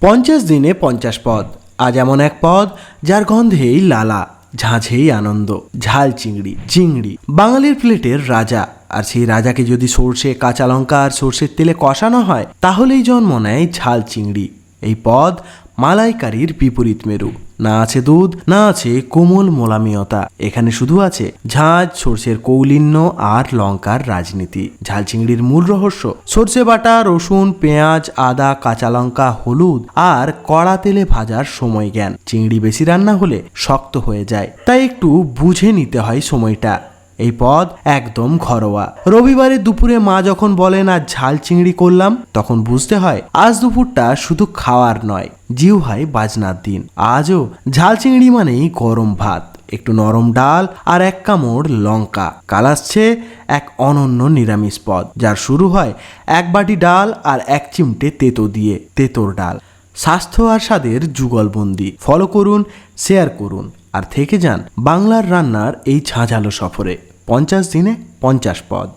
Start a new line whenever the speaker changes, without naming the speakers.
50 দিনে 50 পদ। আজ এমন এক পদ যার গন্ধেই লালা, ঝাঁঝেই আনন্দ। ঝাল চিংড়ি। চিংড়ি বাঙালির প্লেটের রাজা, আর সেই রাজাকে যদি সর্ষে, কাঁচা লঙ্কা আর সর্ষের তেলে কষানো হয় তাহলেই জন্ম নেয় ঝাল চিংড়ি। এই পদ মালাইকারির বিপরীত মেরু। না আছে দুধ, না আছে কোমল মোলামিয়তা, এখানে শুধু আছে ঝাঁঝ, সর্ষের কৌলিন্য আর লঙ্কার রাজনীতি। ঝাল চিংড়ির মূল রহস্য সর্ষে বাটা, রসুন, পেঁয়াজ, আদা, কাঁচা লঙ্কা, হলুদ আর কড়া তেলে ভাজার সময় জ্ঞান। চিংড়ি বেশি রান্না হলে শক্ত হয়ে যায়, তাই একটু বুঝে নিতে হয় সময়টা। এই পদ একদম ঘরোয়া। রবিবারে দুপুরে মা যখন বলেন আজ ঝাল চিংড়ি করলাম, তখন বুঝতে হয় আজ দুপুরটা শুধু খাওয়ার নয়, জিহ্বায় বাজনার দিন। আজও ঝাল চিংড়ি মানেই গরম ভাত, একটু নরম ডাল আর এক কামড় লঙ্কা। কাল আসছে এক অনন্য নিরামিষ পদ, যার শুরু হয় এক বাটি ডাল আর এক চিমটে তেতো দিয়ে। তেতোর ডাল স্বাস্থ্য আর স্বাদের যুগলবন্দি। ফলো করুন, শেয়ার করুন আর থেকে যান বাংলার রান্নার এই ঝাঁঝালো সফরে। 50 দিনে 50 পদ।